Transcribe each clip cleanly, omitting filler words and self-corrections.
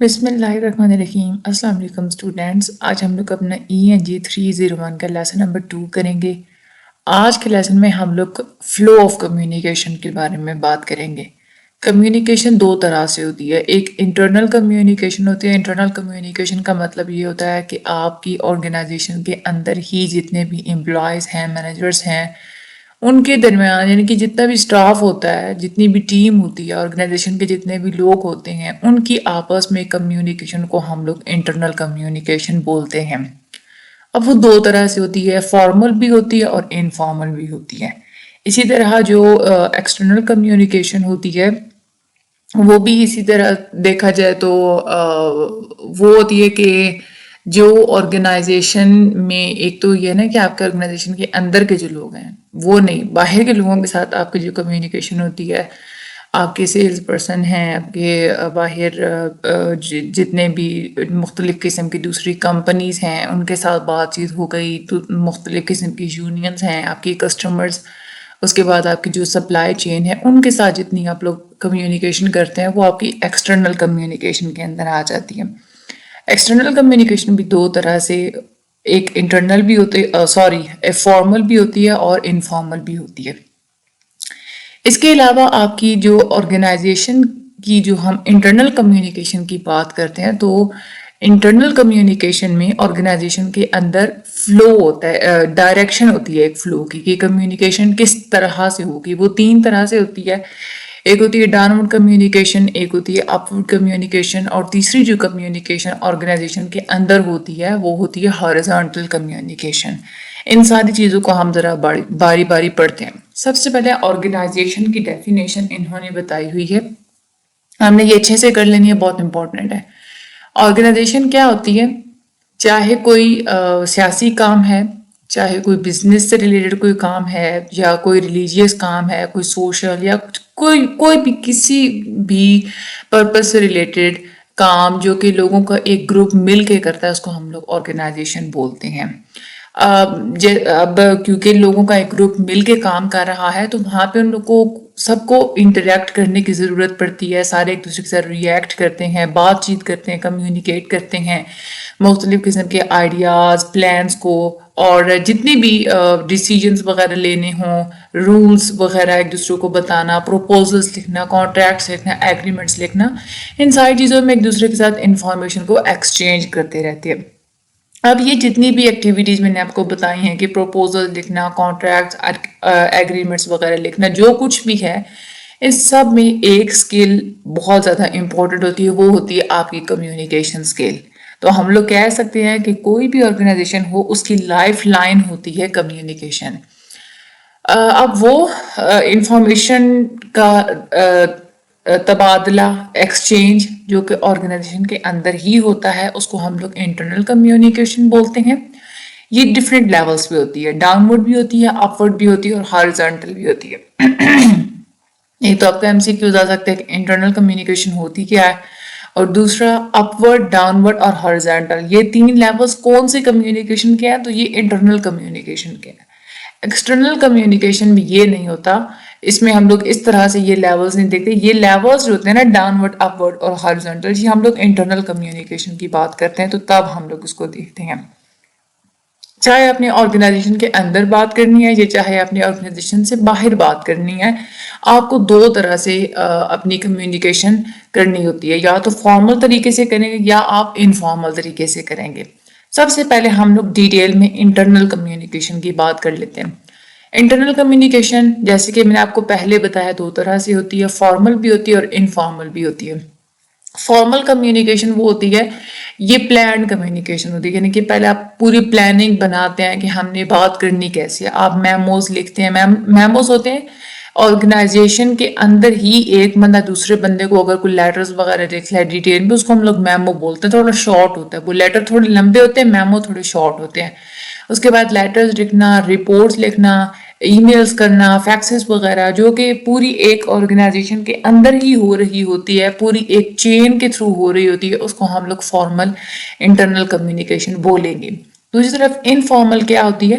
بسم اللہ الرحمن الرحیم۔ السلام علیکم اسٹوڈینٹس، آج ہم لوگ اپنا ENG 301 کا لیسن نمبر 2 کریں گے۔ آج کے لیسن میں ہم لوگ فلو آف کمیونیکیشن کے بارے میں بات کریں گے۔ کمیونیکیشن دو طرح سے ہوتی ہے، ایک انٹرنل کمیونیکیشن ہوتی ہے۔ انٹرنل کمیونیکیشن کا مطلب یہ ہوتا ہے کہ آپ کی آرگنائزیشن کے اندر ہی جتنے بھی امپلائز ہیں، مینیجرز ہیں، ان کے درمیان یعنی کہ جتنا بھی سٹاف ہوتا ہے، جتنی بھی ٹیم ہوتی ہے آرگنائزیشن کے، جتنے بھی لوگ ہوتے ہیں، ان کی آپس میں کمیونیکیشن کو ہم لوگ انٹرنل کمیونیکیشن بولتے ہیں۔ اب وہ دو طرح سے ہوتی ہے، فارمل بھی ہوتی ہے اور انفارمل بھی ہوتی ہے۔ اسی طرح جو ایکسٹرنل کمیونیکیشن ہوتی ہے وہ بھی اسی طرح دیکھا جائے تو وہ ہوتی ہے کہ جو آرگنائزیشن میں ایک تو یہ نا کہ آپ کے آرگنائزیشن کے اندر کے جو لوگ ہیں وہ نہیں، باہر کے لوگوں کے ساتھ آپ کی جو کمیونیکیشن ہوتی ہے، آپ کے سیلز پرسن ہیں، آپ کے باہر جتنے بھی مختلف قسم کی دوسری کمپنیز ہیں ان کے ساتھ بات چیت ہو گئی، تو مختلف قسم کی یونینز ہیں، آپ کی کسٹمرز، اس کے بعد آپ کی جو سپلائی چین ہے، ان کے ساتھ جتنی آپ لوگ کمیونیکیشن کرتے ہیں وہ آپ کی ایکسٹرنل کمیونیکیشن کے اندر آ جاتی ہے۔ ایکسٹرنل کمیونیکیشن بھی دو طرح سے، ایک انٹرنل بھی ہوتی ہے، فارمل بھی ہوتی ہے اور انفارمل بھی ہوتی ہے۔ اس کے علاوہ آپ کی جو آرگنائزیشن کی جو ہم انٹرنل کمیونیکیشن کی بات کرتے ہیں تو انٹرنل کمیونیکیشن میں آرگنائزیشن کے اندر فلو ہوتا ہے، ڈائریکشن ہوتی ہے ایک فلو کی کہ کمیونیکیشن کس طرح سے ہوگی۔ وہ تین طرح سے ہوتی ہے، ایک ہوتی ہے ڈاؤن ورڈ کمیونیکیشن، ایک ہوتی ہے اپ ورڈ کمیونیکیشن، اور تیسری جو کمیونیکیشن آرگنائزیشن کے اندر ہوتی ہے وہ ہوتی ہے ہارزونٹل کمیونیکیشن۔ ان ساری چیزوں کو ہم ذرا باری باری پڑھتے ہیں۔ سب سے پہلے آرگنائزیشن کی ڈیفینیشن انہوں نے بتائی ہوئی ہے، ہم نے یہ اچھے سے کر لینی ہے، بہت امپورٹنٹ ہے۔ آرگنائزیشن کیا ہوتی ہے؟ چاہے کوئی سیاسی کام ہے، چاہے کوئی بزنس سے ریلیٹڈ کوئی کام ہے، یا کوئی ریلیجیس کام ہے، کوئی سوشل، یا کوئی بھی کسی بھی پرپس سے ریلیٹڈ کام جو کہ لوگوں کا ایک گروپ مل کے کرتا ہے، اس کو ہم لوگ آرگنائزیشن بولتے ہیں۔ اب کیونکہ لوگوں کا ایک گروپ مل کے کام کر رہا ہے تو وہاں پہ ان لوگوں کو سب کو انٹریکٹ کرنے کی ضرورت پڑتی ہے، سارے ایک دوسرے کے ساتھ ریئیکٹ کرتے ہیں، بات چیت کرتے ہیں، کمیونیکیٹ کرتے ہیں مختلف قسم کے آئیڈیاز، پلانس کو، اور جتنی بھی ڈیسیجنز وغیرہ لینے ہوں، رولز وغیرہ ایک دوسرے کو بتانا، پروپوزلز لکھنا، کانٹریکٹس لکھنا، ایگریمنٹس لکھنا، ان ساری چیزوں میں ایک دوسرے کے ساتھ انفارمیشن کو ایکسچینج کرتے رہتے ہیں۔ اب یہ جتنی بھی ایکٹیویٹیز میں نے آپ کو بتائی ہیں کہ پروپوزل لکھنا، کانٹریکٹس، ایگریمنٹس وغیرہ لکھنا، جو کچھ بھی ہے، اس سب میں ایک سکل بہت زیادہ امپورٹنٹ ہوتی ہے، وہ ہوتی ہے آپ کی کمیونیکیشن سکل۔ تو ہم لوگ کہہ سکتے ہیں کہ کوئی بھی آرگنائزیشن ہو اس کی لائف لائن ہوتی ہے کمیونیکیشن۔ اب وہ انفارمیشن کا تبادلہ، ایکسچینج، جو کہ آرگنائزیشن کے اندر ہی ہوتا ہے، اس کو ہم لوگ انٹرنل کمیونیکیشن بولتے ہیں۔ یہ ڈفرینٹ لیولز پہ ہوتی ہے، ڈاؤن ورڈ بھی ہوتی ہے، اپ ورڈ بھی ہوتی ہے، اور ہارزونٹل بھی ہوتی ہے۔ ایک تو آپ کا MCQs آ سکتا ہے کہ انٹرنل کمیونیکیشن ہوتی کیا ہے، اور دوسرا اپ ورڈ، ڈاؤن ورڈ اور ہارزونٹل، یہ تین لیولز کون سے کمیونیکیشن کے ہیں؟ تو یہ انٹرنل کمیونیکیشن کے ہیں۔ ایکسٹرنل کمیونیکیشن میں یہ نہیں ہوتا، اس میں ہم لوگ اس طرح سے یہ لیولز نہیں دیکھتے۔ یہ لیولز جو ہوتے ہیں نا، ڈاؤن ورڈ، اپ ورڈ اور ہارزونٹل، یہ ہم لوگ انٹرنل کمیونیکیشن کی بات کرتے ہیں، تو تب ہم لوگ اس کو دیکھتے ہیں۔ چاہے اپنے آرگنائزیشن کے اندر بات کرنی ہے یا چاہے اپنے آرگنائزیشن سے باہر بات کرنی ہے، آپ کو دو طرح سے اپنی کمیونیکیشن کرنی ہوتی ہے، یا تو فارمل طریقے سے کریں گے یا آپ انفارمل طریقے سے کریں گے۔ سب سے پہلے ہم لوگ ڈیٹیل میں انٹرنل کمیونیکیشن کی بات کر لیتے ہیں۔ انٹرنل کمیونیکیشن جیسے کہ میں نے آپ کو پہلے بتایا دو طرح سے ہوتی ہے، فارمل بھی ہوتی ہے اور انفارمل بھی ہوتی ہے۔ فارمل کمیونیکیشن وہ ہوتی ہے، یہ پلانڈ کمیونیکیشن ہوتی ہے، یعنی کہ پہلے آپ پوری پلاننگ بناتے ہیں کہ ہم نے بات کرنی کیسی ہے، آپ میموز لکھتے ہیں، میموز ہوتے ہیں آرگنائزیشن کے اندر ہی، ایک بندہ دوسرے بندے کو اگر کوئی لیٹرز وغیرہ لکھ لے ڈیٹیل میں، اس کو ہم لوگ میمو بولتے ہیں، تھوڑا شارٹ ہوتا ہے، وہ لیٹر تھوڑے لمبے ہوتے ہیں، میمو تھوڑے شارٹ ہوتے ہیں۔ اس کے بعد لیٹرز لکھنا، رپورٹس لکھنا، ای میلز کرنا، فیکسز وغیرہ، جو کہ پوری ایک آرگنائزیشن کے اندر ہی ہو رہی ہوتی ہے، پوری ایک چین کے تھرو ہو رہی ہوتی ہے، اس کو ہم لوگ فارمل انٹرنل کمیونیکیشن بولیں گے۔ دوسری طرف انفارمل کیا ہوتی ہے؟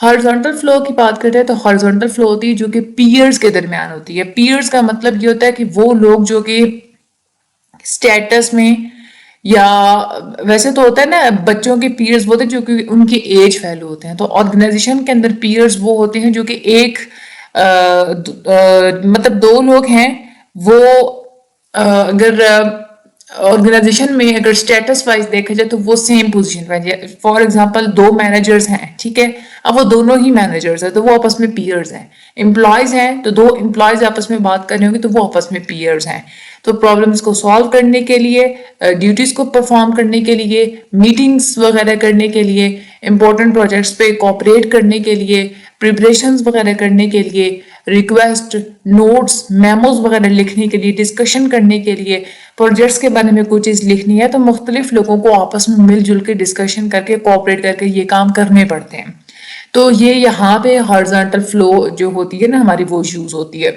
ہارزونٹل فلو کی بات کرتے ہیں تو ہارزونٹل فلو ہوتی ہے جو کہ پیئرز کے درمیان ہوتی ہے. پیئرز کا مطلب یہ ہوتا ہے کہ وہ لوگ جو کہ اسٹیٹس میں یا ویسے تو ہوتا ہے نا بچوں کے پیئرز وہ ہوتے ہیں جو کہ ان کے ایج ویلو ہوتے ہیں. تو آرگنائزیشن کے اندر پیئرز وہ ہوتے ہیں جو کہ ایک مطلب دو لوگ ہیں وہ اگر آرگنائزیشن میں اگر اسٹیٹس وائز دیکھا جائے تو وہ سیم پوزیشن پہ. فار ایگزامپل دو مینیجرز ہیں, ٹھیک ہے, اب وہ دونوں ہی مینیجرز ہیں تو وہ آپس میں پیئرز ہیں. امپلائیز ہیں تو دو امپلائیز آپس میں بات کرنے ہوں گے تو وہ آپس میں پیئرز ہیں. تو پرابلمس کو سالو کرنے کے لیے, ڈیوٹیز کو پرفارم کرنے کے لیے, میٹنگس وغیرہ کرنے کے لیے, امپورٹنٹ پروجیکٹس پہ کوآپریٹ کرنے کے لیے, پریپریشنز وغیرہ کرنے کے لیے, ریکویسٹ, نوٹس, میموز وغیرہ لکھنے کے لیے, ڈسکشن کرنے کے لیے, پروجیکٹس کے بارے میں کوئی چیز لکھنی ہے تو مختلف لوگوں کو آپس میں مل جل کے ڈسکشن کر کے کوآپریٹ کر کے یہ کام کرنے پڑتے ہیں. تو یہ یہاں پہ ہارزونٹل فلو جو ہوتی ہے نا ہماری وہ یوز ہوتی ہے.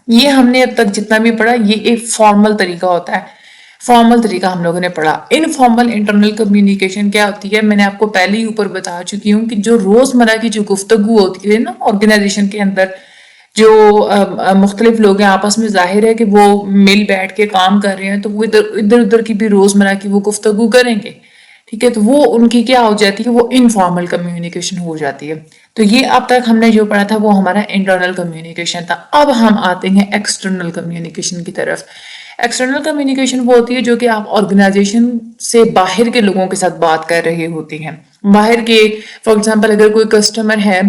یہ ہم نے اب تک جتنا بھی پڑھا یہ ایک فارمل طریقہ ہوتا ہے, فارمل طریقہ ہم لوگوں نے پڑھا. انفارمل انٹرنل کمیونیکیشن کیا ہوتی ہے میں نے آپ کو پہلے ہی اوپر بتا چکی ہوں کہ جو روزمرہ کی جو گفتگو ہوتی ہے نا آرگنائزیشن کے اندر, جو مختلف لوگ ہیں آپس میں ظاہر ہے کہ وہ مل بیٹھ کے کام کر رہے ہیں تو وہ ادھر ادھر کی بھی روزمرہ کی وہ گفتگو کریں گے, ٹھیک ہے. تو وہ ان کی کیا ہو جاتی ہے, وہ انفارمل کمیونیکیشن ہو جاتی ہے. تو یہ اب تک ہم نے جو پڑھا تھا وہ ہمارا انٹرنل کمیونیکیشن تھا. اب ہم آتے ہیں ایکسٹرنل کمیونیکیشن کی طرف. ایکسٹرنل کمیونیکیشن وہ ہوتی ہے جو کہ آپ آرگنائزیشن سے باہر کے لوگوں کے ساتھ بات کر رہے ہوتے ہیں. باہر کے فار ایگزامپل اگر کوئی کسٹمر ہے,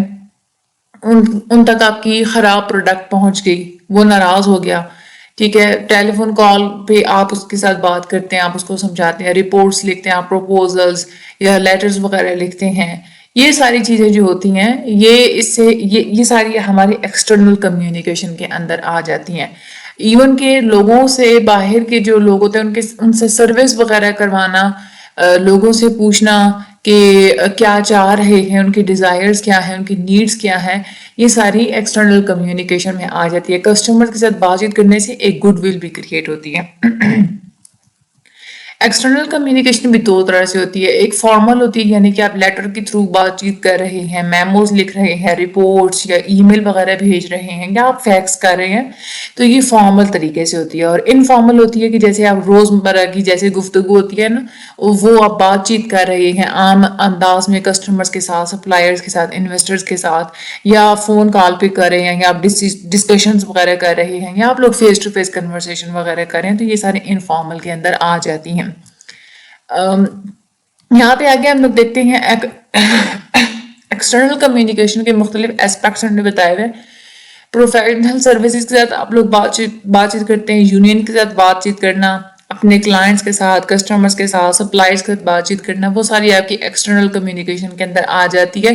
ان تک آپ کی خراب پروڈکٹ پہنچ گئی, وہ ناراض ہو گیا, ٹھیک ہے, ٹیلی فون کال پہ آپ اس کے ساتھ بات کرتے ہیں, آپ اس کو سمجھاتے ہیں, رپورٹس لکھتے ہیں, آپ پروپوزلز یا لیٹرز وغیرہ لکھتے ہیں. یہ ساری چیزیں جو ہوتی ہیں یہ ساری ہماری ایکسٹرنل کمیونیکیشن کے اندر آ جاتی ہیں. ایون کہ لوگوں سے باہر کے جو لوگ ہوتے ہیں ان سے سروس وغیرہ کروانا, لوگوں سے پوچھنا کہ کیا چاہ رہے ہیں, ان کے ڈیزائرز کیا ہیں, ان کی نیڈز کیا ہیں, یہ ساری ایکسٹرنل کمیونیکیشن میں آ جاتی ہے. کسٹمر کے ساتھ بات چیت کرنے سے ایک گڈ ول بھی کریٹ ہوتی ہے. ایکسٹرنل کمیونیکیشن بھی دو طرح سے ہوتی ہے. ایک فارمل ہوتی ہے یعنی کہ آپ لیٹر کے تھرو بات چیت کر رہے ہیں, میموز لکھ رہے ہیں, رپورٹس یا ای میل وغیرہ بھیج رہے ہیں, یا آپ فیکس کر رہے ہیں, تو یہ فارمل طریقے سے ہوتی ہے. اور انفارمل ہوتی ہے کہ جیسے آپ روزمرہ کی جیسے گفتگو ہوتی ہے نا, وہ آپ بات چیت کر رہے ہیں عام انداز میں کسٹمرز کے ساتھ, سپلائرز کے ساتھ, انویسٹرز کے ساتھ, یا فون کال پہ کر رہے ہیں, یا آپ ڈسکشنز وغیرہ کر رہے ہیں, یا آپ لوگ فیس ٹو فیس کنورسیشن وغیرہ کر رہے ہیں. تو یہ سارے انفارمل کے اندر آ جاتی ہیں. یہاں پہ آگے ہم لوگ دیکھتے ہیں ایکسٹرنل کمیونیکیشن کے مختلف اسپیکٹس ہم نے بتائے ہوئے. پروفیشنل سروسز کے ساتھ آپ لوگ بات چیت کرتے ہیں, یونین کے ساتھ بات چیت کرنا, اپنے کلائنٹس کے ساتھ, کسٹمرز کے ساتھ, سپلائرز کے ساتھ بات چیت کرنا, وہ ساری آپ کی ایکسٹرنل کمیونیکیشن کے اندر آ جاتی ہے.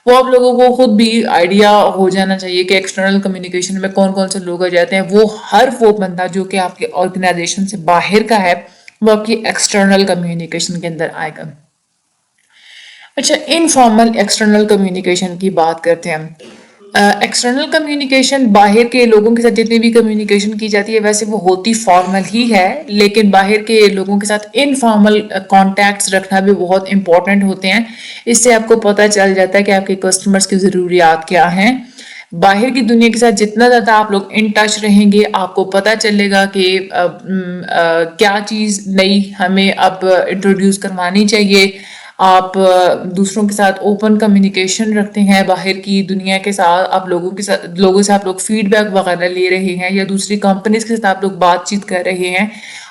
وہ آپ لوگوں کو خود بھی آئیڈیا ہو جانا چاہیے کہ ایکسٹرنل کمیونیکیشن میں کون کون سے لوگ آ جاتے ہیں. وہ بندہ جو کہ آپ کے آرگنائزیشن سے باہر کا ہے وہ آپ کی ایکسٹرنل کمیونیکیشن کے اندر آئے گا. اچھا, انفارمل ایکسٹرنل کمیونیکیشن کی بات کرتے ہیں. ایکسٹرنل کمیونیکیشن باہر کے لوگوں کے ساتھ جتنی بھی کمیونیکیشن کی جاتی ہے ویسے وہ ہوتی فارمل ہی ہے, لیکن باہر کے لوگوں کے ساتھ انفارمل کانٹیکٹس رکھنا بھی بہت امپورٹنٹ ہوتے ہیں. اس سے آپ کو پتہ چل جاتا ہے کہ آپ کے کسٹمرز کی ضروریات کیا ہیں. باہر کی دنیا کے ساتھ جتنا زیادہ آپ لوگ ان ٹچ رہیں گے آپ کو پتہ چلے گا کہ کیا چیز نئی ہمیں اب انٹروڈیوس کروانی چاہیے. آپ دوسروں کے ساتھ اوپن کمیونیکیشن رکھتے ہیں باہر کی دنیا کے ساتھ, آپ لوگوں سے آپ لوگ فیڈ بیک وغیرہ لے رہے ہیں, یا دوسری کمپنیز کے ساتھ آپ لوگ بات چیت کر رہے ہیں.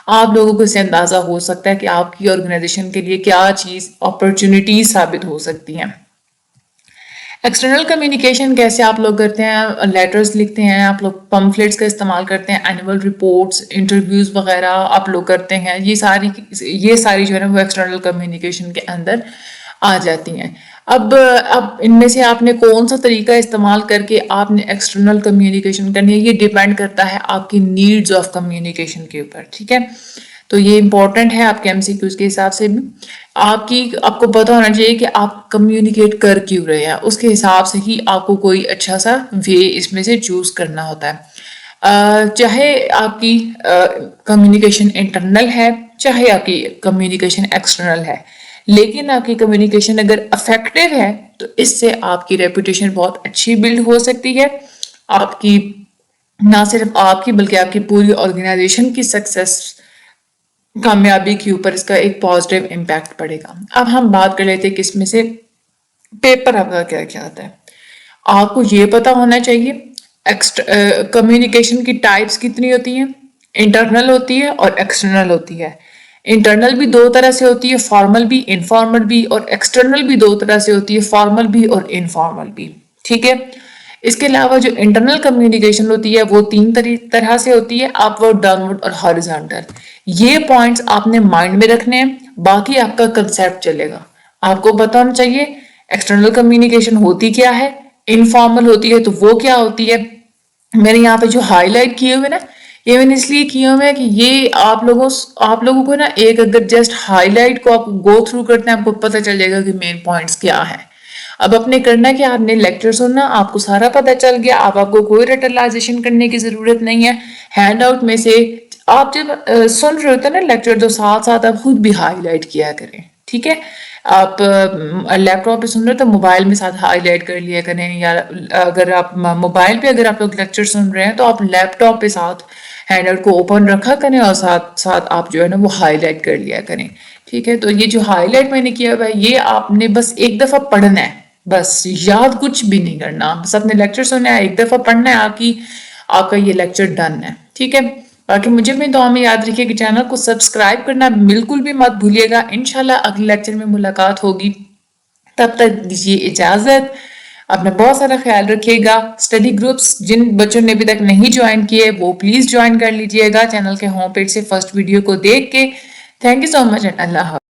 آپ لوگوں کو اس سے اندازہ ہو سکتا ہے کہ آپ کی آرگنائزیشن کے لیے کیا چیز اپرچونیٹیز ثابت ہو سکتی ہیں. ایکسٹرنل کمیونیکیشن کیسے آپ لوگ کرتے ہیں, لیٹرز لکھتے ہیں, آپ لوگ پمفلیٹس کا استعمال کرتے ہیں, اینول رپورٹس, انٹرویوز وغیرہ آپ لوگ کرتے ہیں. یہ ساری جو ہے نا وہ ایکسٹرنل کمیونیکیشن کے اندر آ جاتی ہیں. اب ان میں سے آپ نے کون سا طریقہ استعمال کر کے آپ نے ایکسٹرنل کمیونیکیشن کرنی ہے, یہ ڈیپینڈ کرتا ہے آپ کی نیڈز آف کمیونیکیشن کے اوپر, ٹھیک ہے. تو یہ امپورٹنٹ ہے آپ کے MCQs کے حساب سے بھی. آپ کو پتہ ہونا چاہیے کہ آپ کمیونیکیٹ کر کیوں رہے ہیں, اس کے حساب سے ہی آپ کو کوئی اچھا سا وے اس میں سے چوز کرنا ہوتا ہے. چاہے آپ کی کمیونیکیشن انٹرنل ہے, چاہے آپ کی کمیونیکیشن ایکسٹرنل ہے, لیکن آپ کی کمیونیکیشن اگر افیکٹو ہے تو اس سے آپ کی ریپوٹیشن بہت اچھی بلڈ ہو سکتی ہے. آپ کی نہ صرف آپ کی بلکہ آپ کی پوری آرگنائزیشن کی سکسیس کامیابی کے اوپر اس کا ایک پازیٹیو امپیکٹ پڑے گا. اب ہم بات کر لیتے ہیں کہ اس میں سے پیپر آپ کا کیا کیا آتا ہے. آپ کو یہ پتا ہونا چاہیے کمیونیکیشن کی ٹائپس کتنی ہوتی ہیں. انٹرنل ہوتی ہے اور ایکسٹرنل ہوتی ہے. انٹرنل بھی دو طرح سے ہوتی ہے, فارمل بھی انفارمل بھی, اور ایکسٹرنل بھی دو طرح سے ہوتی ہے, فارمل بھی اور انفارمل بھی. ٹھیک ہے. اس کے علاوہ جو انٹرنل کمیونیکیشن ہوتی ہے وہ تین طرح سے ہوتی ہے, اپ ورڈ, ڈاؤن ورڈ اور ہاریزونٹل. یہ پوائنٹس آپ نے مائنڈ میں رکھنے ہیں, باقی آپ کا کنسیپٹ چلے گا. آپ کو پتا ہونا چاہیے ایکسٹرنل کمیونیکیشن ہوتی کیا ہے, انفارمل ہوتی ہے تو وہ کیا ہوتی ہے. میں نے یہاں پہ جو ہائی لائٹ کیے ہوئے نا, یہ میں نے اس لیے کیا ہوا ہے کہ یہ آپ لوگوں کو نا ایک اگر جسٹ ہائی لائٹ کو آپ گو تھرو کرتے ہیں آپ کو پتہ چل جائے گا کہ مین پوائنٹس کیا ہے. اب آپ نے کرنا کہ آپ نے لیکچر سننا, آپ کو سارا پتہ چل گیا, آپ کو کوئی ریٹلائزیشن کرنے کی ضرورت نہیں ہے. ہینڈ آؤٹ میں سے آپ جب سن رہے ہوتے ہیں نا لیکچر, تو ساتھ ساتھ آپ خود بھی ہائی لائٹ کیا کریں. ٹھیک ہے. آپ لیپ ٹاپ پہ سن رہے تو موبائل میں ساتھ ہائی لائٹ کر لیا کریں, یا اگر آپ موبائل پہ اگر آپ لوگ لیکچر سن رہے ہیں تو آپ لیپ ٹاپ پہ ساتھ ہینڈ آؤٹ کو اوپن رکھا کریں اور ساتھ ساتھ آپ جو ہے نا وہ ہائی لائٹ کر لیا کریں. ٹھیک ہے. تو یہ جو ہائی لائٹ میں نے کیا ہوا ہے یہ آپ نے بس ایک دفعہ پڑھنا ہے, بس یاد کچھ بھی نہیں کرنا. بس اپنے لیکچر سننا ہے, ایک دفعہ پڑھنا ہے, آپ کا یہ لیکچر ڈن ہے. ٹھیک ہے. باقی مجھے بھی دعا میں یاد رکھیے کہ چینل کو سبسکرائب کرنا بالکل بھی مت بھولیے گا. انشاءاللہ اگلے لیکچر میں ملاقات ہوگی, تب تک دیجیے اجازت. اپنا بہت سارا خیال رکھیے گا. اسٹڈی گروپس جن بچوں نے ابھی تک نہیں جوائن کیے وہ پلیز جوائن کر لیجیے گا چینل کے ہوم پیج سے فرسٹ ویڈیو کو دیکھ کے. Thank you so much and اللہ حافظ.